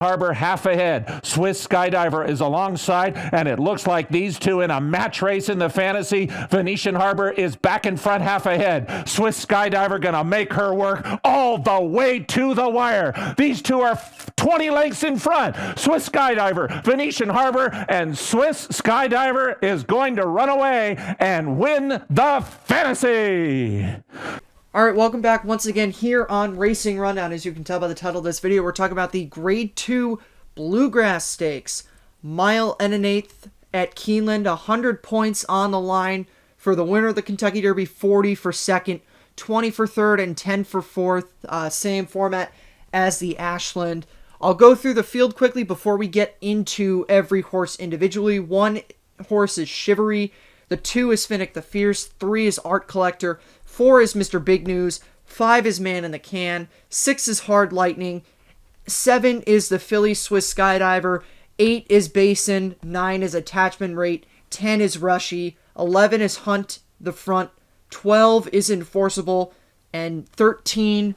Harbor half ahead. Swiss Skydiver is alongside, and it looks like these two in a match race in the fantasy. Venetian Harbor is back in front half ahead. Swiss Skydiver gonna make her work all the way to the wire. These two are 20 lengths in front. Swiss Skydiver, Venetian Harbor, and Swiss Skydiver is going to run away and win the fantasy. All right, welcome back once again here on Racing Rundown. As you can tell by the title of this video, we're talking about the Grade 2 Bluegrass Stakes. Mile and an eighth at Keeneland, 100 points on the line for the winner of the Kentucky Derby, 40 for second, 20 for third, and 10 for fourth. Same format as the Ashland. I'll go through the field quickly before we get into every horse individually. 1 horse is Chivalry. The 2 is Finnick the Fierce. 3 is Art Collector. 4 is Mr. Big News. 5 is Man in the Can. 6 is Hard Lightning. 7 is the Philly Swiss Skydiver. 8 is Basin. 9 is Attachment Rate. 10 is Rushy. 11 is Hunt the Front. 12 is Enforceable. And 13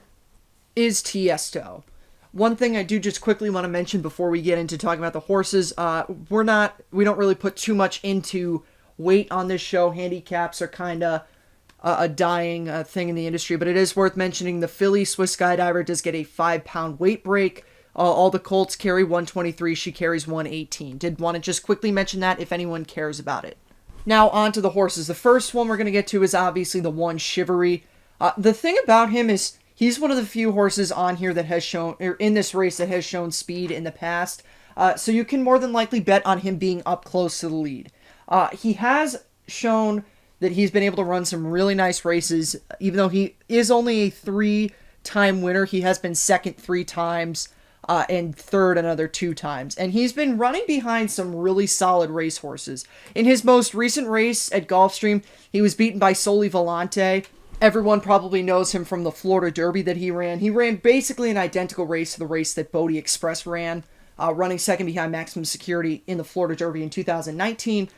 is Tiesto. One thing I do just quickly want to mention before we get into talking about the horses, we don't really put too much into weight on this show. Handicaps are kind of a dying thing in the industry, but it is worth mentioning the Philly Swiss Skydiver does get a 5-pound weight break. All the colts carry 123. She carries 118. Did want to just quickly mention that if anyone cares about it. Now on to the horses. The first one we're going to get to is obviously the 1 Chivalry. The thing about him is he's one of the few horses on here that has shown, or in this race, that has shown speed in the past. So you can more than likely bet on him being up close to the lead. He has shown that he's been able to run some really nice races. Even though he is only a 3-time winner, he has been second 3 times and third another 2 times. And he's been running behind some really solid racehorses. In his most recent race at Gulfstream, he was beaten by Soli Volante. Everyone probably knows him from the Florida Derby that he ran. He ran basically an identical race to the race that Bodie Express ran, running second behind Maximum Security in the Florida Derby in 2019.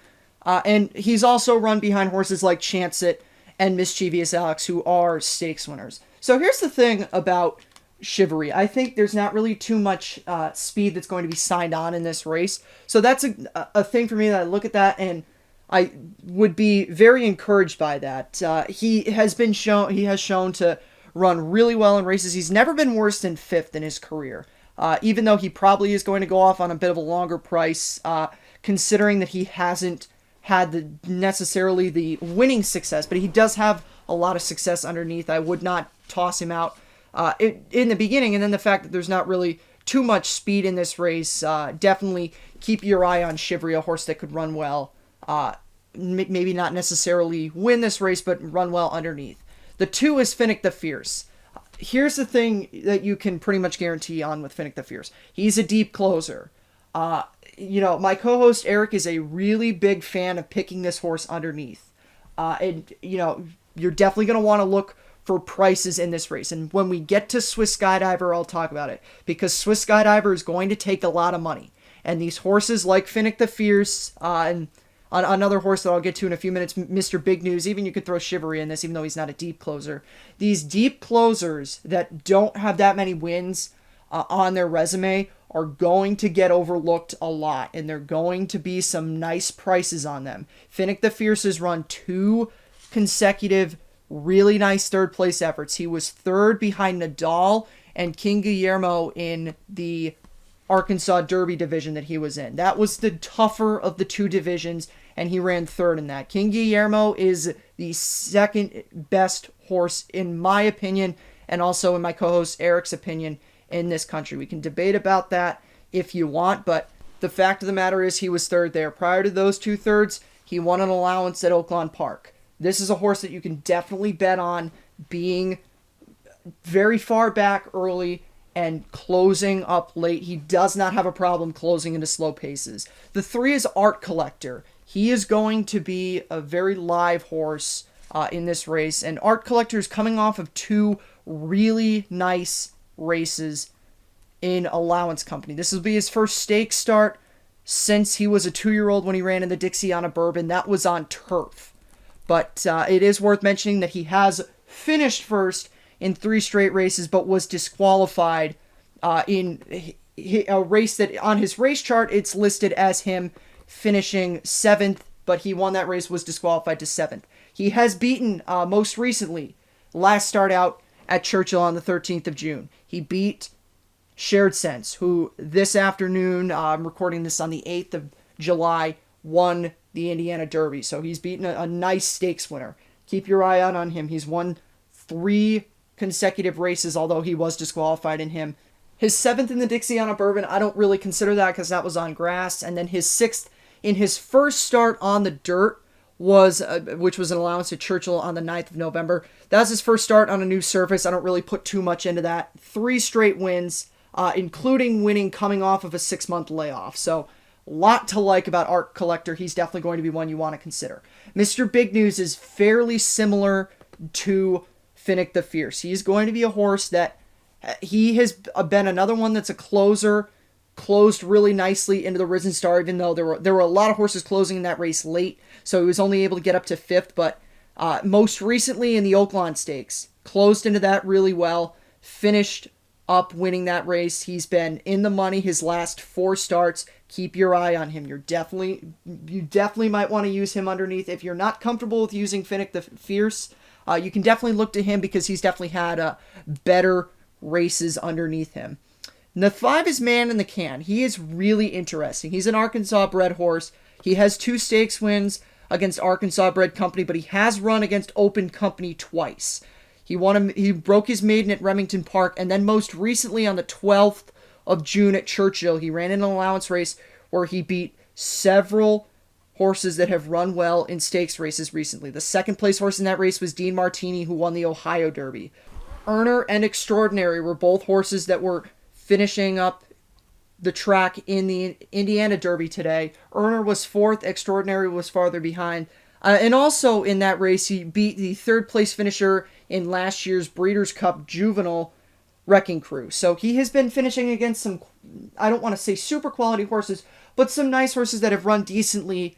And he's also run behind horses like Chance It and Mischievous Alex, who are stakes winners. So here's the thing about Chivalry. I think there's not really too much speed that's going to be signed on in this race. So that's a thing for me that I look at that and I would be very encouraged by that. He has shown to run really well in races. He's never been worse than 5th in his career. Even though he probably is going to go off on a bit of a longer price, considering that he hasn't had necessarily the winning success, but he does have a lot of success underneath. I would not toss him out in the beginning, and then the fact that there's not really too much speed in this race, definitely keep your eye on Chivalry, a horse that could run well. Maybe not necessarily win this race, but run well underneath. The 2 is Finnick the Fierce. Here's the thing that you can pretty much guarantee on with Finnick the Fierce. He's a deep closer. My co-host Eric is a really big fan of picking this horse underneath. You're definitely going to want to look for prices in this race. And when we get to Swiss Skydiver, I'll talk about it. Because Swiss Skydiver is going to take a lot of money. And these horses like Finnick the Fierce, and another horse that I'll get to in a few minutes, Mr. Big News, even you could throw Chivalry in this, even though he's not a deep closer. These deep closers that don't have that many wins on their resume are going to get overlooked a lot, and there are going to be some nice prices on them. Finnick the Fierce has run 2 consecutive really nice third-place efforts. He was third behind Nadal and King Guillermo in the Arkansas Derby division that he was in. That was the tougher of the 2 divisions, and he ran third in that. King Guillermo is the second best horse, in my opinion, and also in my co-host Eric's opinion, in this country. We can debate about that if you want, but the fact of the matter is he was third there. Prior to those 2 thirds, he won an allowance at Oaklawn Park. This is a horse that you can definitely bet on being very far back early and closing up late. He does not have a problem closing into slow paces. The 3 is Art Collector. He is going to be a very live horse in this race, and Art Collector is coming off of 2 really nice races in Allowance Company. This will be his first stakes start since he was a 2-year-old when he ran in the Dixiana Bourbon. That was on turf. But it is worth mentioning that he has finished first in 3 straight races, but was disqualified in a race that on his race chart, it's listed as him finishing 7th, but he won that race, was disqualified to 7th. He has beaten, most recently, last start out at Churchill on the 13th of June. He beat Shared Sense, who this afternoon, I'm recording this on the 8th of July, won the Indiana Derby. So he's beaten a nice stakes winner. Keep your eye out on him. He's won 3 consecutive races, although he was disqualified in him. His 7th in the Dixiana Bourbon, I don't really consider that because that was on grass. And then his 6th in his first start on the dirt, was which was an allowance at Churchill on the 9th of November. That was his first start on a new surface. I don't really put too much into that. 3 straight wins, including winning coming off of a 6-month layoff. So a lot to like about Art Collector. He's definitely going to be one you want to consider. Mr. Big News is fairly similar to Finnick the Fierce. He's going to be a horse that he has been another one that's a closer, closed really nicely into the Risen Star, even though there were a lot of horses closing in that race late, so he was only able to get up to 5th, but most recently in the Oaklawn Stakes, closed into that really well, finished up winning that race. He's been in the money his last 4 starts. Keep your eye on him. You definitely might want to use him underneath. If you're not comfortable with using Finnick the Fierce, you can definitely look to him because he's definitely had better races underneath him. And the 5 is Man in the Can. He is really interesting. He's an Arkansas bred horse. He has 2 stakes wins against Arkansas bred company, but he has run against open company twice. He broke his maiden at Remington Park, and then most recently on the 12th of June at Churchill, he ran an allowance race where he beat several horses that have run well in stakes races recently. The 2nd place horse in that race was Dean Martini, who won the Ohio Derby. Earner and Extraordinary were both horses that were finishing up the track in the Indiana Derby today. Earner was 4th, Extraordinary was farther behind. And also in that race, he beat the 3rd place finisher in last year's Breeders' Cup Juvenile, Wrecking Crew. So he has been finishing against some, I don't want to say super quality horses, but some nice horses that have run decently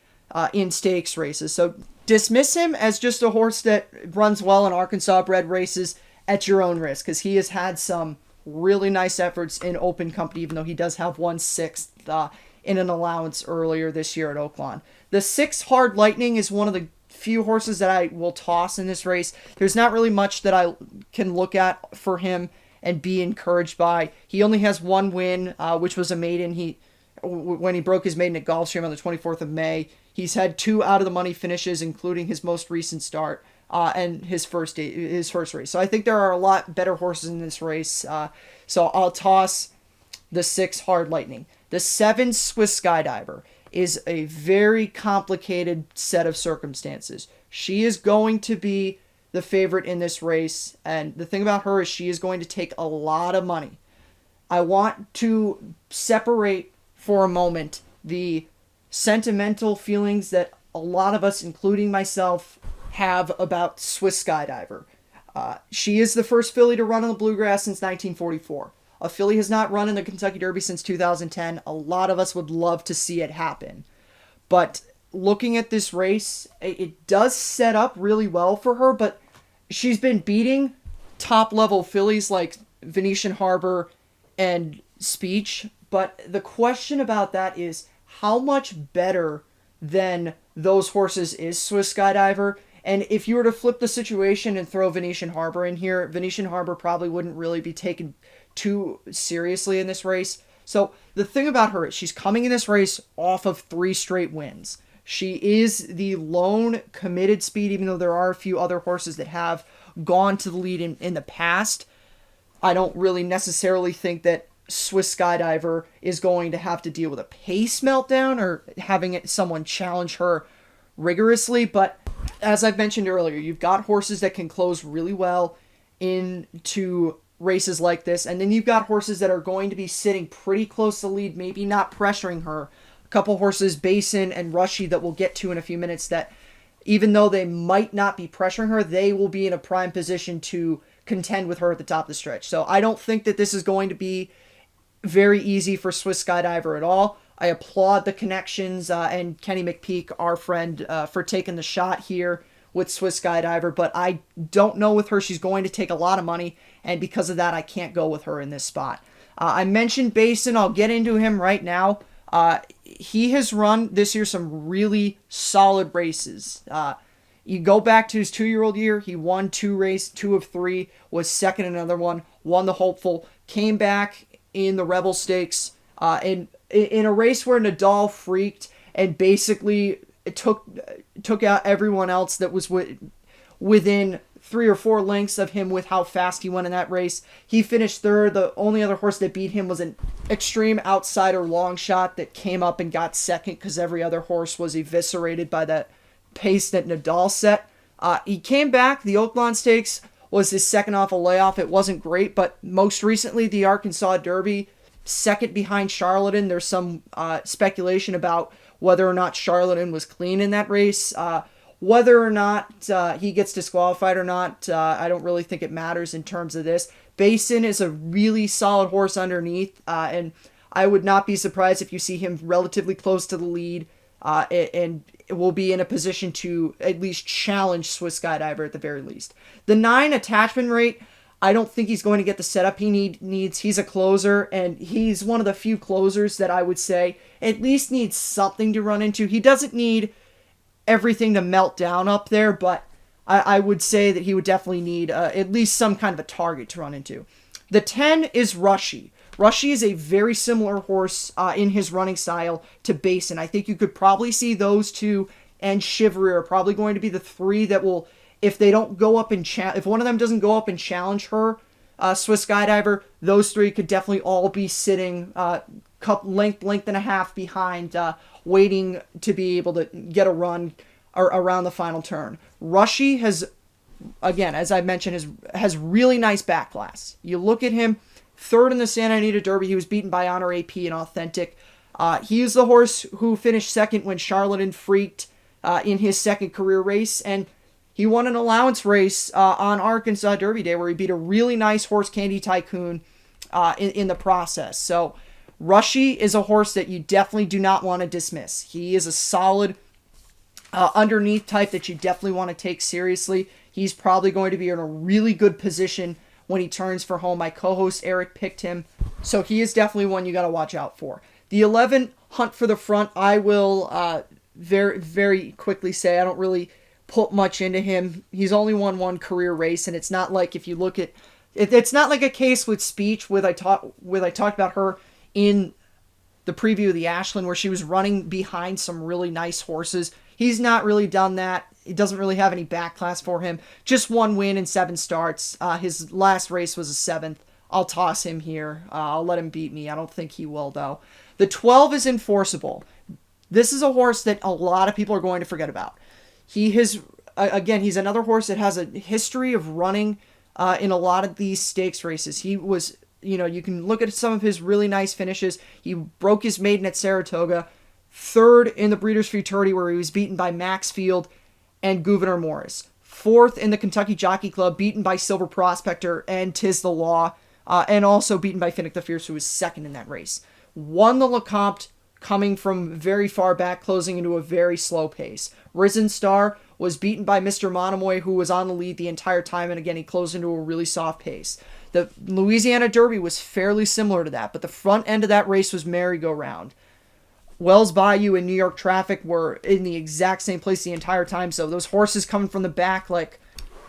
in stakes races. So dismiss him as just a horse that runs well in Arkansas bred races at your own risk, because he has had some really nice efforts in open company, even though he does have 1/6 in an allowance earlier this year at Oaklawn. The 6 Hard Lightning is one of the few horses that I will toss in this race. There's not really much that I can look at for him and be encouraged by. He only has 1 win, which was a maiden. When he broke his maiden at Gulfstream on the 24th of May. He's had 2 out of the money finishes, including his most recent start and his first race. So I think there are a lot better horses in this race. So I'll toss the 6 Hard Lightning. The 7 Swiss Skydiver is a very complicated set of circumstances. She is going to be the favorite in this race, and the thing about her is she is going to take a lot of money. I want to separate for a moment the sentimental feelings that a lot of us, including myself, have about Swiss Skydiver. She is the first filly to run on the Bluegrass since 1944. A filly has not run in the Kentucky Derby since 2010. A lot of us would love to see it happen. But looking at this race, it does set up really well for her, but she's been beating top-level fillies like Venetian Harbor and Speech. But the question about that is, how much better than those horses is Swiss Skydiver? And if you were to flip the situation and throw Venetian Harbor in here, Venetian Harbor probably wouldn't really be taken too seriously in this race. So the thing about her is she's coming in this race off of 3 straight wins. She is the lone committed speed, even though there are a few other horses that have gone to the lead in the past. I don't really necessarily think that Swiss Skydiver is going to have to deal with a pace meltdown or having someone challenge her rigorously, but as I've mentioned earlier, you've got horses that can close really well into races like this, and then you've got horses that are going to be sitting pretty close to lead, maybe not pressuring her. A couple horses, Basin and Rushy, that we'll get to in a few minutes, that even though they might not be pressuring her, they will be in a prime position to contend with her at the top of the stretch. So I don't think that this is going to be very easy for Swiss Skydiver at all. I applaud the connections and Kenny McPeak, our friend, for taking the shot here with Swiss Skydiver, but I don't know with her. She's going to take a lot of money, and because of that, I can't go with her in this spot. I mentioned Basin. I'll get into him right now. He has run this year some really solid races. You go back to his 2-year-old year, he won 2 of 3, was second in another one, won the Hopeful, came back in the Rebel Stakes, and in a race where Nadal freaked and basically took out everyone else that was within 3 or 4 lengths of him with how fast he went in that race. He finished third. The only other horse that beat him was an extreme outsider long shot that came up and got second because every other horse was eviscerated by that pace that Nadal set. He came back. The Oaklawn Stakes was his second off a layoff. It wasn't great, but most recently the Arkansas Derby, second behind Charlatan. There's some speculation about whether or not Charlatan was clean in that race. Whether or not he gets disqualified or not, I don't really think it matters in terms of this. Basin is a really solid horse underneath, and I would not be surprised if you see him relatively close to the lead, and will be in a position to at least challenge Swiss Skydiver at the very least. The 9 attachment rate, I don't think he's going to get the setup he needs. He's a closer, and he's one of the few closers that I would say at least needs something to run into. He doesn't need everything to melt down up there, but I would say that he would definitely need at least some kind of a target to run into. The 10 is Rushy. Rushy is a very similar horse in his running style to Basin. I think you could probably see those two and Chivalry are probably going to be the 3 that will, if they don't go up and if one of them doesn't go up and challenge her, Swiss Skydiver, those 3 could definitely all be sitting length and a half behind, waiting to be able to get a run around the final turn. Rushy has, again, as I mentioned, has really nice back class. You look at him, third in the Santa Anita Derby. He was beaten by Honor AP and Authentic. He is the horse who finished second when Charlatan freaked in his second career race, and he won an allowance race on Arkansas Derby Day where he beat a really nice horse, Candy Tycoon, in the process. So Rushy is a horse that you definitely do not want to dismiss. He is a solid underneath type that you definitely want to take seriously. He's probably going to be in a really good position when he turns for home. My co-host Eric picked him, so he is definitely one you got to watch out for. The 11, Hunt for the Front, I will very, very quickly say I don't really put much into him. He's only won 1 career race, and it's not like, if you look at it's not like a case with Speech with I talked about her in the preview of the Ashland where she was running behind some really nice horses. He's not really done that. It doesn't really have any back class for him. Just 1 win in 7 starts. His last race was a 7th. I'll toss him here. I'll let him beat me. I don't think he will, though. The 12 is Enforceable. This is a horse that a lot of people are going to forget about. He's another horse that has a history of running in a lot of these stakes races. He was, you can look at some of his really nice finishes. He broke his maiden at Saratoga, third in the Breeders' Futurity where he was beaten by Maxfield and Gouverneur Morris, fourth in the Kentucky Jockey Club, beaten by Silver Prospector and Tis the Law, and also beaten by Finnick the Fierce, who was second in that race. Won the Lecomte coming from very far back, closing into a very slow pace. Risen Star was beaten by Mr. Monomoy, who was on the lead the entire time, and again, he closed into a really soft pace. The Louisiana Derby was fairly similar to that, but the front end of that race was merry-go-round. Wells Bayou and New York Traffic were in the exact same place the entire time, so those horses coming from the back, like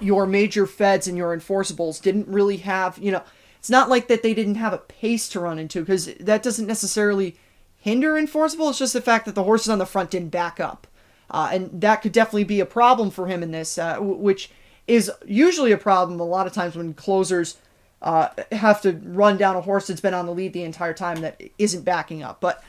your Major Feds and your Enforceables, didn't really have, it's not like that they didn't have a pace to run into, because that doesn't necessarily hinder Enforceable. It's just the fact that the horses on the front didn't back up. And that could definitely be a problem for him in this, which is usually a problem a lot of times when closers have to run down a horse that's been on the lead the entire time that isn't backing up. But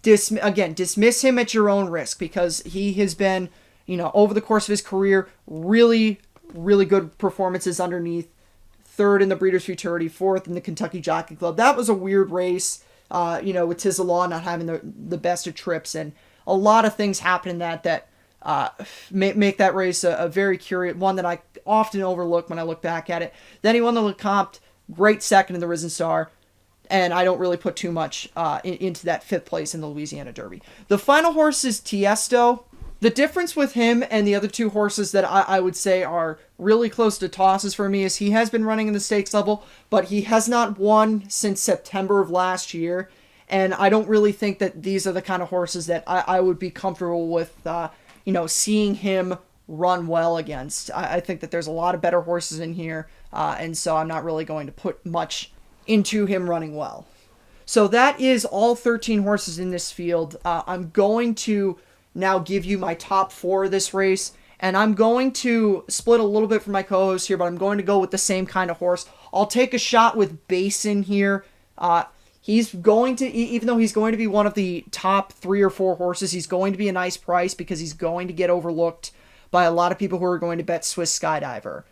dismiss him at your own risk, because he has been, over the course of his career, really, really good performances underneath. Third in the Breeders' Futurity, fourth in the Kentucky Jockey Club. That was a weird race, with Tis the Law not having the best of trips, and a lot of things happen in that make that race a very curious one that I often overlook when I look back at it. Then he won the Lecomte, great second in the Risen Star, and I don't really put too much into that 5th place in the Louisiana Derby. The final horse is Tiesto. The difference with him and the other two horses that I would say are really close to tosses for me is he has been running in the stakes level, but he has not won since September of last year. And I don't really think that these are the kind of horses that I would be comfortable with, seeing him run well against. I think that there's a lot of better horses in here, and so I'm not really going to put much into him running well. So that is all 13 horses in this field. I'm going to now give you my top 4 of this race, and I'm going to split a little bit from my co-host here, but I'm going to go with the same kind of horse. I'll take a shot with Basin here. He's going to, even though he's going to be one of the top 3 or 4 horses, he's going to be a nice price because he's going to get overlooked by a lot of people who are going to bet Swiss Skydiver.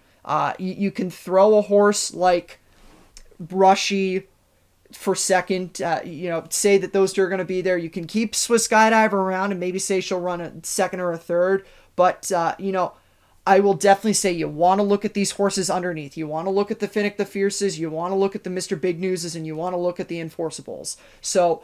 You can throw a horse like Brushy for second, say that those two are going to be there. You can keep Swiss Skydiver around and maybe say she'll run a second or a third. But, I will definitely say you want to look at these horses underneath. You want to look at the Finnick the Fierces. You want to look at the Mr. Big Newses, and you want to look at the Enforceables. So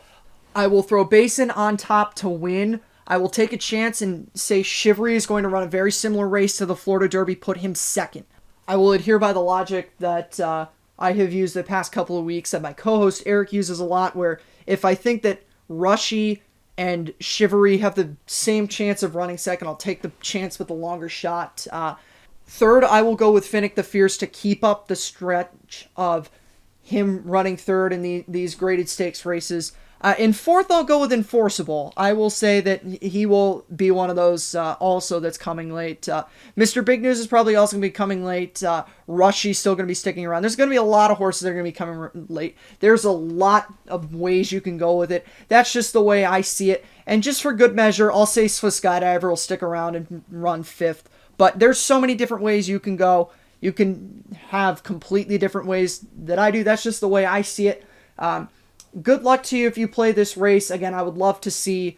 I will throw Basin on top to win. I will take a chance and say Chivalry is going to run a very similar race to the Florida Derby, put him second. I will adhere by the logic that I have used the past couple of weeks, that my co-host Eric uses a lot, where if I think that Rushy and Chivalry have the same chance of running second, I'll take the chance with the longer shot. Third, I will go with Finnick the Fierce to keep up the stretch of him running third in these graded stakes races. In fourth, I'll go with Enforceable. I will say that he will be one of those also that's coming late. Mr. Big News is probably also going to be coming late. Rushy's still going to be sticking around. There's going to be a lot of horses that are going to be coming late. There's a lot of ways you can go with it. That's just the way I see it. And just for good measure, I'll say Swiss Skydiver will stick around and run fifth. But there's so many different ways you can go. You can have completely different ways that I do. That's just the way I see it. Good luck to you if you play this race. Again, I would love to see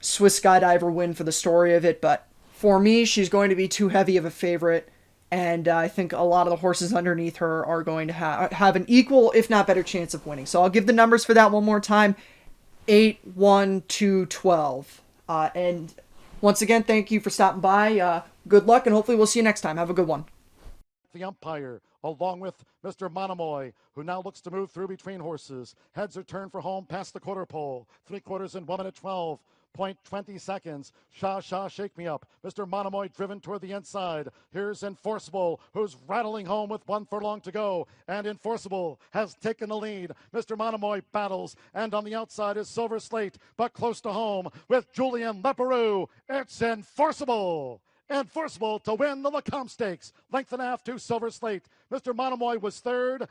Swiss Skydiver win for the story of it, but for me, she's going to be too heavy of a favorite, and I think a lot of the horses underneath her are going to have an equal, if not better, chance of winning. So I'll give the numbers for that one more time. 8, 1, 2, 12. And once again, thank you for stopping by. Good luck, and hopefully we'll see you next time. Have a good one. The umpire, along with Mr. Monomoy, who now looks to move through between horses. Heads are turned for home past the quarter pole. 3/4 in 1 minute 12.20 seconds. Sha Sha Shake Me Up. Mr. Monomoy driven toward the inside. Here's Enforceable, who's rattling home with 1 furlong to go. And Enforceable has taken the lead. Mr. Monomoy battles. And on the outside is Silver Slate, but close to home with Julian Leperoux. It's Enforceable. Enforceable to win the Lecombe Stakes. Length and a half to Silver Slate. Mr. Monomoy was third.